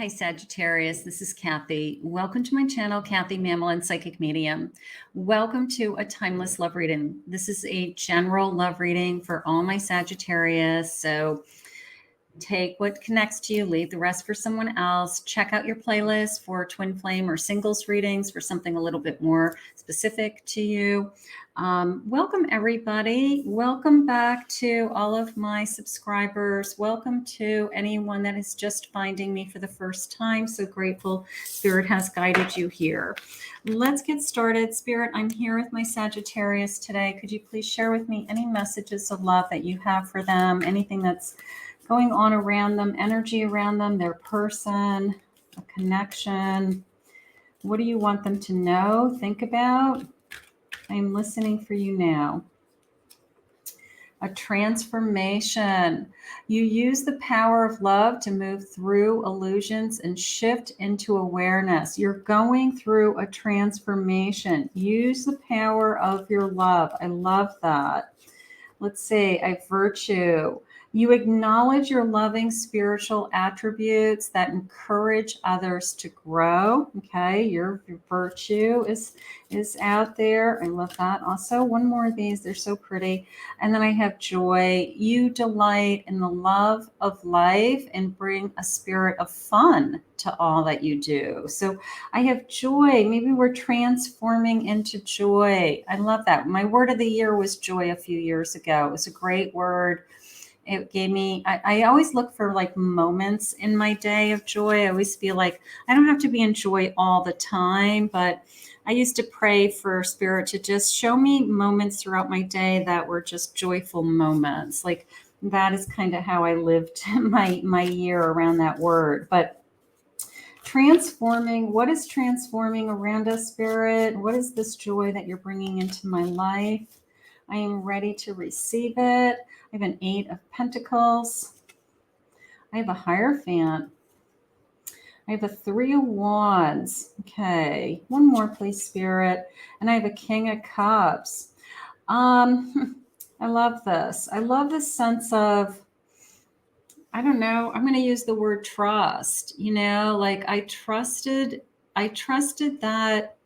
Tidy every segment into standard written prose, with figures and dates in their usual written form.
Hi, Sagittarius. This is Kathy. Welcome to my channel, Kathy Mamolen, Psychic Medium. Welcome to a timeless love reading. This is a general love reading for all my Sagittarius. So take what connects to you, leave the rest for someone else. Check out your playlist for twin flame or singles readings for something a little bit more specific to you. Welcome, everybody. Welcome back to all of my subscribers. Welcome to anyone that is just finding me for the first time. So grateful Spirit has guided you here. Let's get started. Spirit, I'm here with my Sagittarius today. Could you please share with me any messages of love that you have for them? Anything that's going on around them, energy around them, their person, a connection. What do you want them to know, think about? I'm listening for you now. A transformation. You use the power of love to move through illusions and shift into awareness. You're going through a transformation. Use the power of your love. I love that. Let's see, a virtue. You acknowledge your loving spiritual attributes that encourage others to grow. Okay, your virtue is out there. I love that. Also, one more of these. They're so pretty. And then I have joy. You delight in the love of life and bring a spirit of fun to all that you do. So I have joy. Maybe we're transforming into joy. I love that. My word of the year was joy a few years ago. It was a great word. It gave me, I always look for like moments in my day of joy. I always feel like I don't have to be in joy all the time, but I used to pray for Spirit to just show me moments throughout my day that were just joyful moments. Like that is kind of how I lived my year around that word. But transforming, what is transforming around us, Spirit? What is this joy that you're bringing into my life? I am ready to receive it. I have an 8 of Pentacles. I have a Hierophant. I have a 3 of Wands. Okay, one more, please, Spirit. And I have a King of Cups. I love this. I love this sense of, I don't know, I'm going to use the word trust. You know, like I trusted that,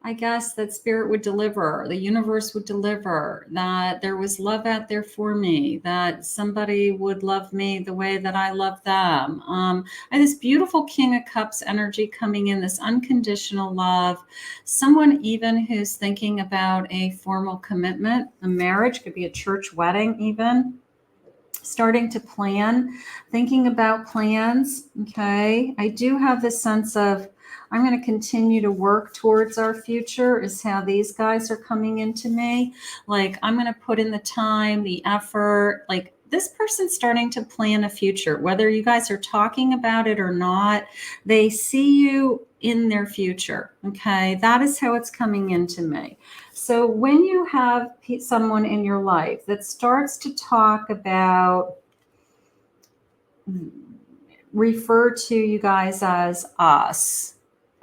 I guess, that Spirit would deliver, the universe would deliver, that there was love out there for me, that somebody would love me the way that I love them. I have this beautiful King of Cups energy coming in, this unconditional love, someone even who's thinking about a formal commitment, a marriage, could be a church wedding even. Starting to plan, thinking about plans. Okay. I do have this sense of, I'm going to continue to work towards our future is how these guys are coming into me. Like I'm going to put in the time, the effort, like this person's starting to plan a future, whether you guys are talking about it or not, they see you in their future. Okay. That is how it's coming into me. So when you have someone in your life that starts to talk about, refer to you guys as us,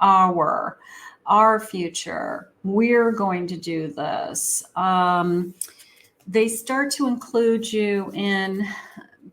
our future, we're going to do this. They start to include you in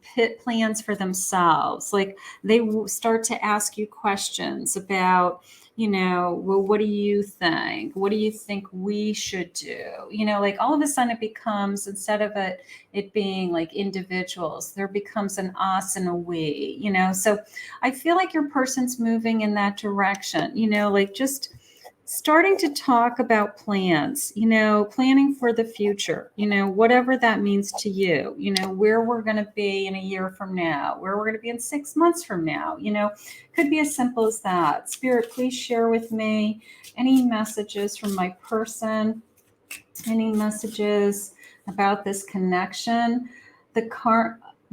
pit plans for themselves. Like they start to ask you questions about, you know, well, what do you think? What do you think we should do? You know, like all of a sudden it becomes, instead of it being like individuals, there becomes an us and a we, you know? So I feel like your person's moving in that direction, you know, like just starting to talk about plans, you know, planning for the future, you know, whatever that means to you, you know, where we're going to be in a year from now, where we're going to be in 6 months from now, you know, could be as simple as that. Spirit, please share with me any messages from my person, any messages about this connection.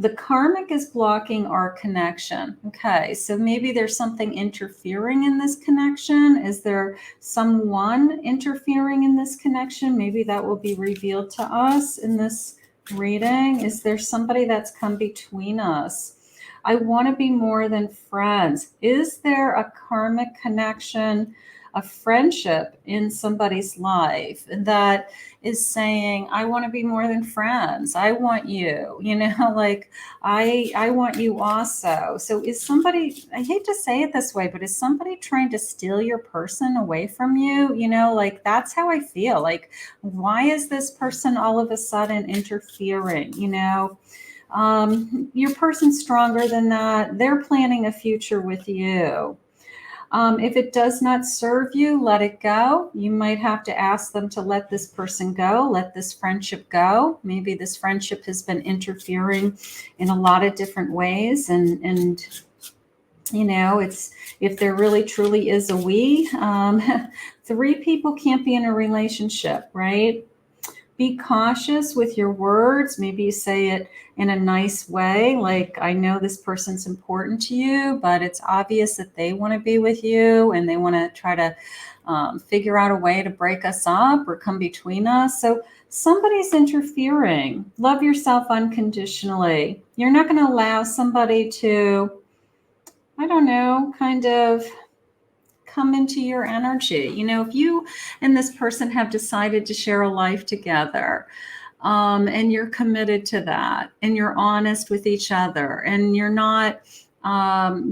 The karmic is blocking our connection. Okay, so maybe there's something interfering in this connection. Is there someone interfering in this connection? Maybe that will be revealed to us in this reading. Is there somebody that's come between us? I want to be more than friends. Is there a karmic connection a friendship in somebody's life that is saying, I want to be more than friends. I want you, like I want you also. So is somebody, I hate to say it this way, but is somebody trying to steal your person away from you? Like that's how I feel. Like, why is this person all of a sudden interfering? Your person's stronger than that. They're planning a future with you. If it does not serve you, let it go. You might have to ask them to let this person go, let this friendship go. Maybe this friendship has been interfering in a lot of different ways. And it's, if there really truly is a we, 3 people can't be in a relationship, right? Be cautious with your words. Maybe you say it in a nice way, like, I know this person's important to you, but it's obvious that they want to be with you and they want to try to figure out a way to break us up or come between us. So somebody's interfering. Love yourself unconditionally. You're not going to allow somebody to, I don't know, kind of come into your energy. If you and this person have decided to share a life together, and you're committed to that, and you're honest with each other, and you're not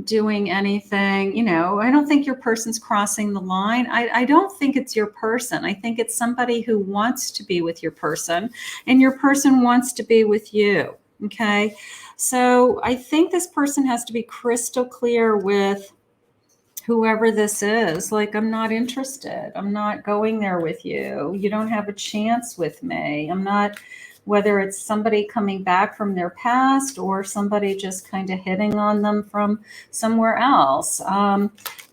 doing anything, I don't think your person's crossing the line. I don't think it's your person. I think it's somebody who wants to be with your person, and your person wants to be with you. Okay. So I think this person has to be crystal clear with whoever this is. Like, I'm not interested. I'm not going there with you. You don't have a chance with me. I'm not, whether it's somebody coming back from their past or somebody just kind of hitting on them from somewhere else.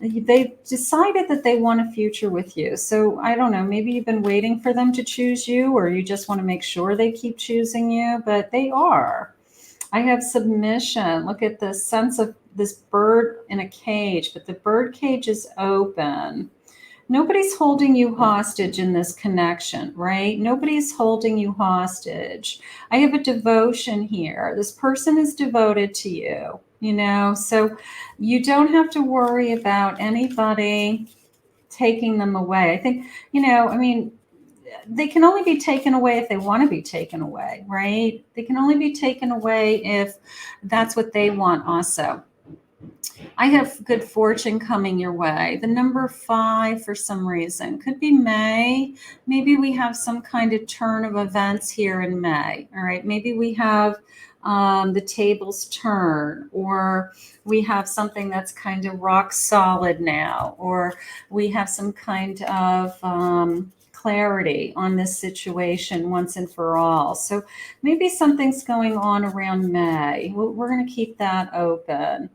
They decided that they want a future with you. So I don't know, maybe you've been waiting for them to choose you, or you just want to make sure they keep choosing you, but they are. I have submission. Look at the sense of this bird in a cage, but the bird cage is open. Nobody's holding you hostage in this connection, right? Nobody's holding you hostage. I have a devotion here. This person is devoted to you, so you don't have to worry about anybody taking them away. I think, they can only be taken away if they want to be taken away, right? They can only be taken away if that's what they want also. I have good fortune coming your way. The number 5, for some reason, could be May. Maybe we have some kind of turn of events here in May. All right. Maybe we have the tables turn, or we have something that's kind of rock solid now, or we have some kind of clarity on this situation once and for all. So maybe something's going on around May. We're going to keep that open.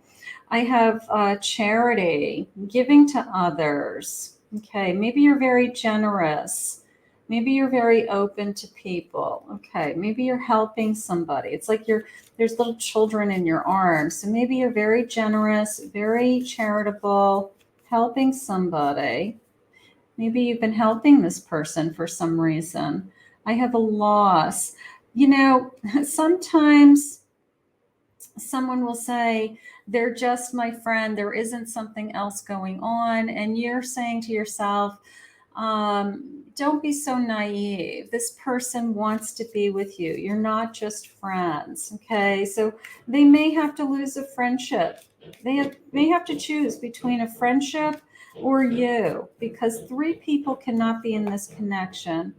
I have charity, giving to others. Okay, maybe you're very generous. Maybe you're very open to people. Okay, maybe you're helping somebody. It's like there's little children in your arms. So maybe you're very generous, very charitable, helping somebody. Maybe you've been helping this person for some reason. I have a loss. Sometimes someone will say, they're just my friend. There isn't something else going on. And you're saying to yourself, don't be so naive. This person wants to be with you. You're not just friends. Okay. So they may have to lose a friendship. They may have to choose between a friendship or you, because 3 people cannot be in this connection.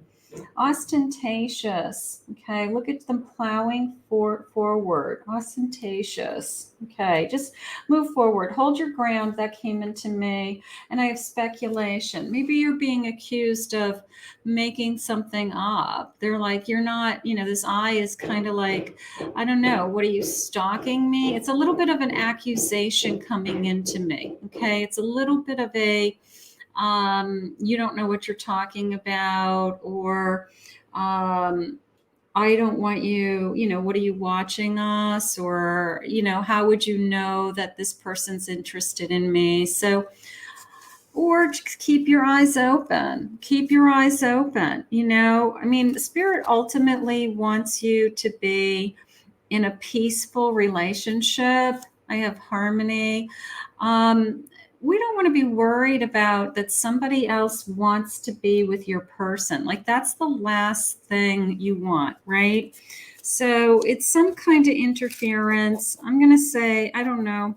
Ostentatious. Okay, look at them plowing forward. Ostentatious. Okay, just move forward. Hold your ground. That came into me. And I have speculation. Maybe you're being accused of making something up. They're like, you're not, this eye is kind of like, I don't know, what are you, stalking me? It's a little bit of an accusation coming into me. Okay, it's a little bit of a, you don't know what you're talking about, or I don't want you, what are you watching us? Or, how would you know that this person's interested in me? So, or just keep your eyes open. Keep your eyes open. The Spirit ultimately wants you to be in a peaceful relationship. I have harmony. we don't want to be worried about that somebody else wants to be with your person. Like that's the last thing you want, right? So it's some kind of interference. I'm going to say, I don't know.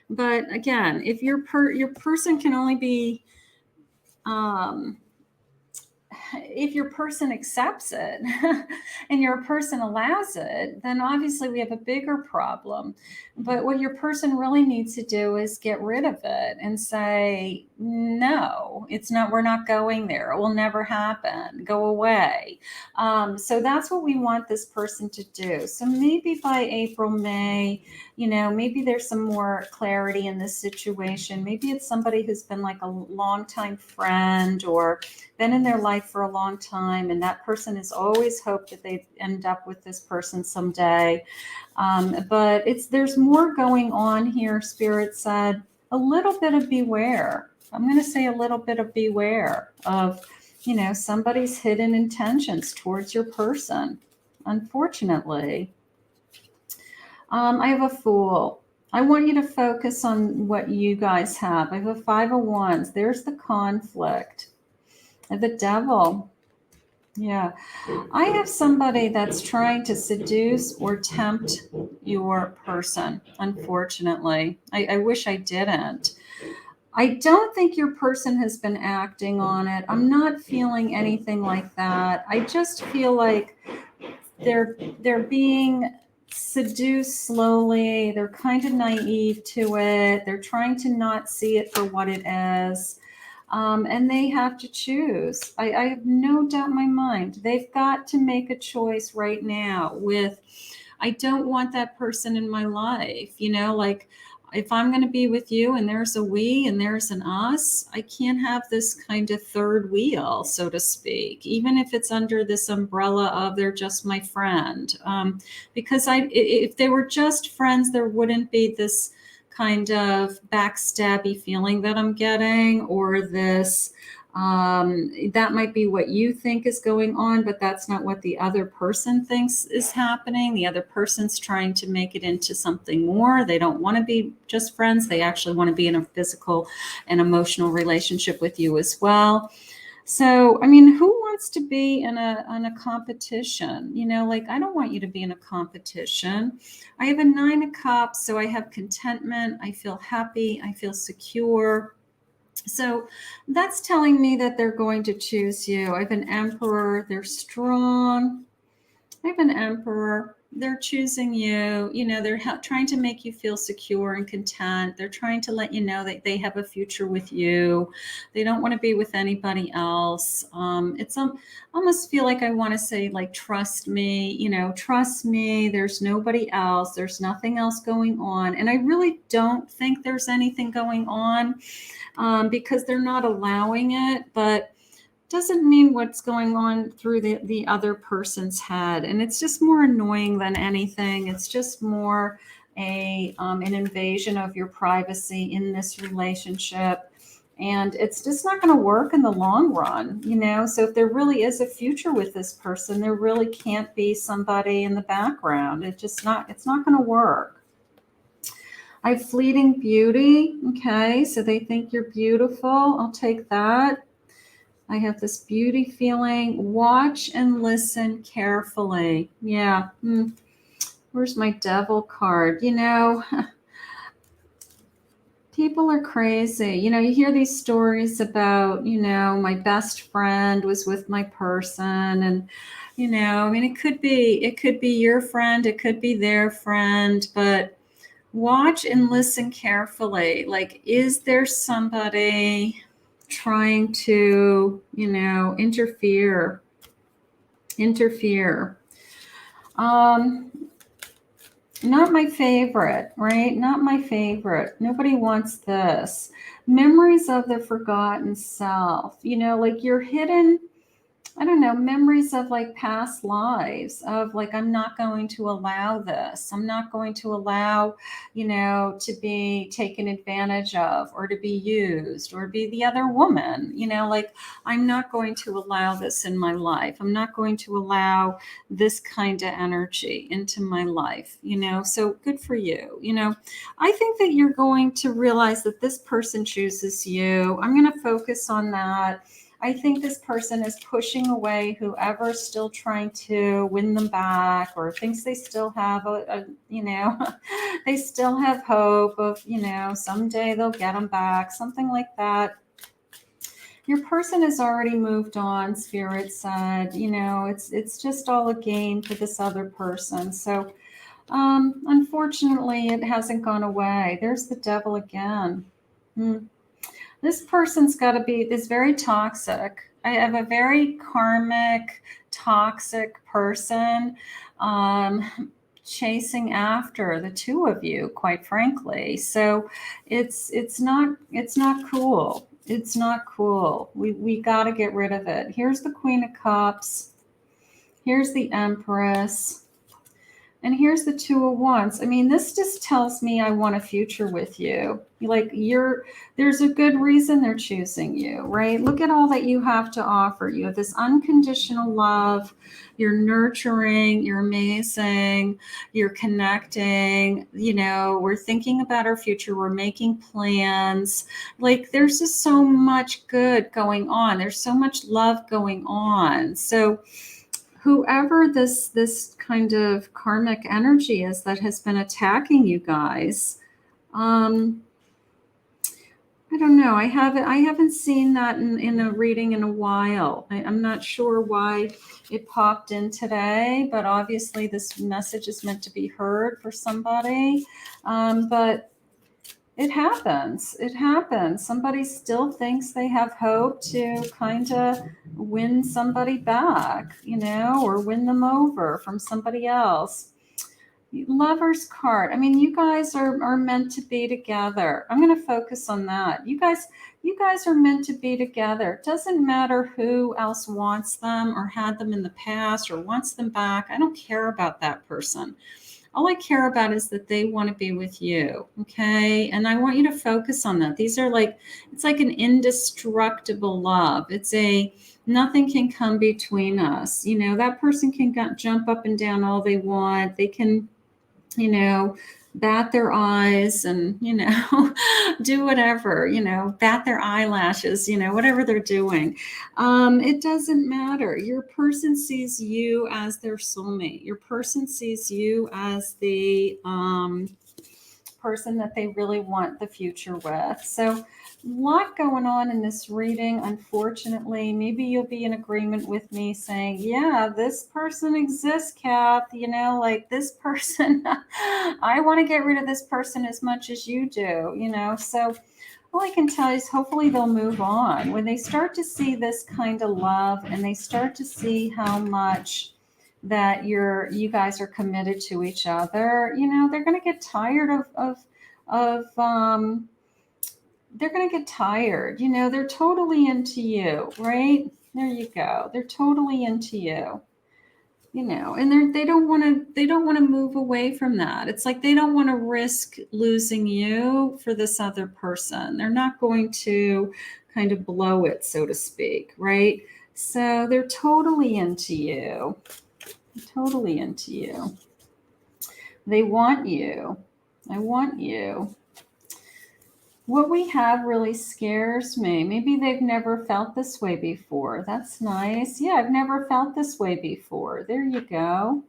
But again, if your person can only be, if your person accepts it and your person allows it, then obviously we have a bigger problem. But what your person really needs to do is get rid of it and say, no, it's not, we're not going there. It will never happen. Go away. So that's what we want this person to do. So maybe by April, May, maybe there's some more clarity in this situation. Maybe it's somebody who's been like a longtime friend or been in their life for a long time, and that person has always hoped that they end up with this person someday. But there's more going on here. Spirit said a little bit of beware. I'm going to say a little bit of beware of, somebody's hidden intentions towards your person. Unfortunately, I have a Fool. I want you to focus on what you guys have. I have a Five of Wands. There's the conflict. The Devil. Yeah. I have somebody that's trying to seduce or tempt your person, unfortunately. I wish I didn't. I don't think your person has been acting on it. I'm not feeling anything like that. I just feel like they're being seduced slowly. They're kind of naive to it. They're trying to not see it for what it is. And they have to choose. I have no doubt in my mind. They've got to make a choice right now with, I don't want that person in my life. Like if I'm going to be with you and there's a we and there's an us, I can't have this kind of third wheel, so to speak, even if it's under this umbrella of they're just my friend. Because if they were just friends, there wouldn't be this kind of backstabby feeling that I'm getting, or this, that might be what you think is going on, but that's not what the other person thinks is happening. The other person's trying to make it into something more. They don't want to be just friends. They actually want to be in a physical and emotional relationship with you as well. So, who wants to be in a competition? Like, I don't want you to be in a competition. I have a Nine of Cups, so I have contentment. I feel happy. I feel secure. So that's telling me that they're going to choose you. I have an Emperor. They're strong. I have an Emperor. They're choosing you. They're trying to make you feel secure and content. They're trying to let you know that they have a future with you. They don't want to be with anybody else. It's almost feel like I want to say, like, trust me, trust me. There's nobody else. There's nothing else going on. And I really don't think there's anything going on, because they're not allowing it. But doesn't mean what's going on through the other person's head. And it's just more annoying than anything. It's just more an invasion of your privacy in this relationship. And it's just not going to work in the long run, So if there really is a future with this person, there really can't be somebody in the background. It's not going to work. I have Fleeting Beauty. Okay, so they think you're beautiful. I'll take that. I have this beauty feeling. Watch and listen carefully. Yeah. Where's my Devil card? People are crazy. You hear these stories about, my best friend was with my person, and, it could be your friend, it could be their friend, but watch and listen carefully. Like, is there somebody trying to, interfere? Not my favorite, right? Not my favorite. Nobody wants this. Memories of the forgotten self. Like your hidden I don't know, memories of like past lives of like, I'm not going to allow this. I'm not going to allow, to be taken advantage of or to be used or be the other woman, like I'm not going to allow this in my life. I'm not going to allow this kind of energy into my life, So good for you. I think that you're going to realize that this person chooses you. I'm going to focus on that. I think this person is pushing away whoever's still trying to win them back or thinks they still have they still have hope of, someday they'll get them back, something like that. Your person has already moved on, Spirit said, it's just all a game for this other person. So unfortunately, it hasn't gone away. There's the devil again. This person's got to be, is very toxic. I have a very karmic, toxic person chasing after the two of you, quite frankly. So it's not cool. It's not cool. We got to get rid of it. Here's the Queen of Cups. Here's the Empress. And here's the Two of Wands. I mean, this just tells me I want a future with you. Like there's a good reason they're choosing you, right? Look at all that you have to offer. You have this unconditional love. You're nurturing. You're amazing. You're connecting. We're thinking about our future. We're making plans. Like there's just so much good going on. There's so much love going on. So whoever this kind of karmic energy is that has been attacking you guys, I don't know. I haven't seen that in a reading in a while. I'm not sure why it popped in today, but obviously this message is meant to be heard for somebody. But it happens. It happens. Somebody still thinks they have hope to kind of win somebody back, or win them over from somebody else. Lover's card. I mean, you guys are meant to be together. I'm going to focus on that. You guys are meant to be together. It doesn't matter who else wants them or had them in the past or wants them back. I don't care about that person. All I care about is that they want to be with you. Okay. And I want you to focus on that. It's like an indestructible love. Nothing can come between us. That person can jump up and down all they want. They can, bat their eyes and, do whatever, bat their eyelashes, whatever they're doing. It doesn't matter. Your person sees you as their soulmate. Your person sees you as the person that they really want the future with. So a lot going on in this reading. Unfortunately, maybe you'll be in agreement with me saying, yeah, this person exists, Kath, like this person, I want to get rid of this person as much as you do, so all I can tell you is hopefully they'll move on. When they start to see this kind of love and they start to see how much that you guys are committed to each other, they're going to get tired of they're going to get tired. They're totally into you, right? There you go. They're totally into you. And they don't want to move away from that. It's like they don't want to risk losing you for this other person. They're not going to kind of blow it, so to speak, right? So they're totally into you. Totally into you. They want you. I want you. What we have really scares me. Maybe they've never felt this way before. That's nice. Yeah, I've never felt this way before. There you go.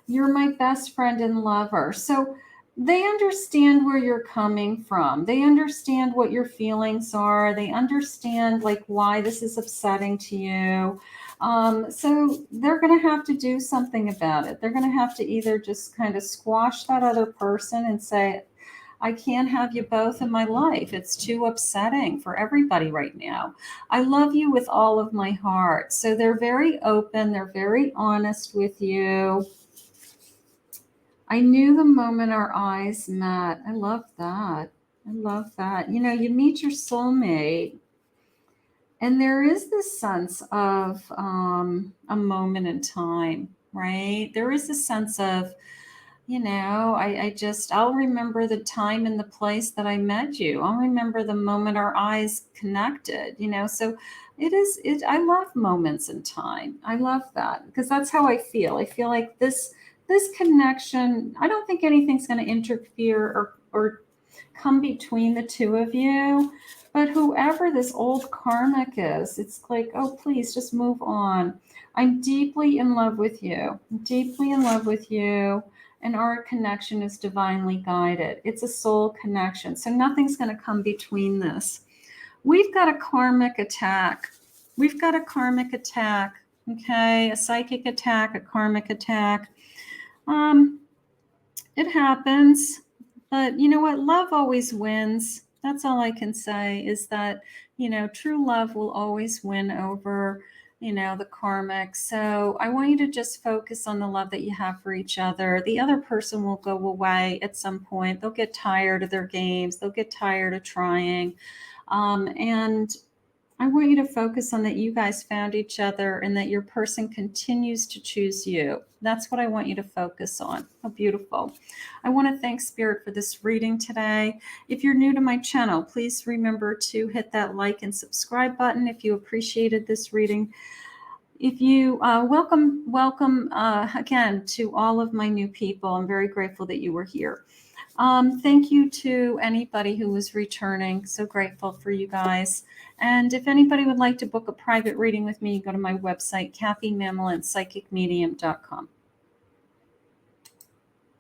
You're my best friend and lover. So they understand where you're coming from. They understand what your feelings are. They understand like why this is upsetting to you. So they're going to have to do something about it. They're going to have to either just kind of squash that other person and say, I can't have you both in my life. It's too upsetting for everybody right now. I love you with all of my heart. So they're very open. They're very honest with you. I knew the moment our eyes met. I love that. I love that. You meet your soulmate And there is this sense of a moment in time, right? There is a sense of, I'll remember the time and the place that I met you. I'll remember the moment our eyes connected, so I love moments in time. I love that because that's how I feel. I feel like this connection, I don't think anything's going to interfere or come between the two of you. But whoever this old karmic is, it's like, oh, please just move on. I'm deeply in love with you, deeply in love with you. And our connection is divinely guided. It's a soul connection. So nothing's going to come between this. We've got a karmic attack. We've got a karmic attack. Okay. A psychic attack, a karmic attack. It happens. But you know what? Love always wins. That's all I can say is that, true love will always win over, the karmic. So I want you to just focus on the love that you have for each other. The other person will go away at some point. They'll get tired of their games. They'll get tired of trying. And I want you to focus on that you guys found each other and that your person continues to choose you. That's what I want you to focus on. How beautiful. I want to thank Spirit for this reading today. If you're new to my channel, please remember to hit that like and subscribe button if you appreciated this reading. If you welcome again to all of my new people. I'm very grateful that you were here. Thank you to anybody who was returning. So grateful for you guys. And if anybody would like to book a private reading with me, go to my website, KathyMamolenPsychicMedium.com.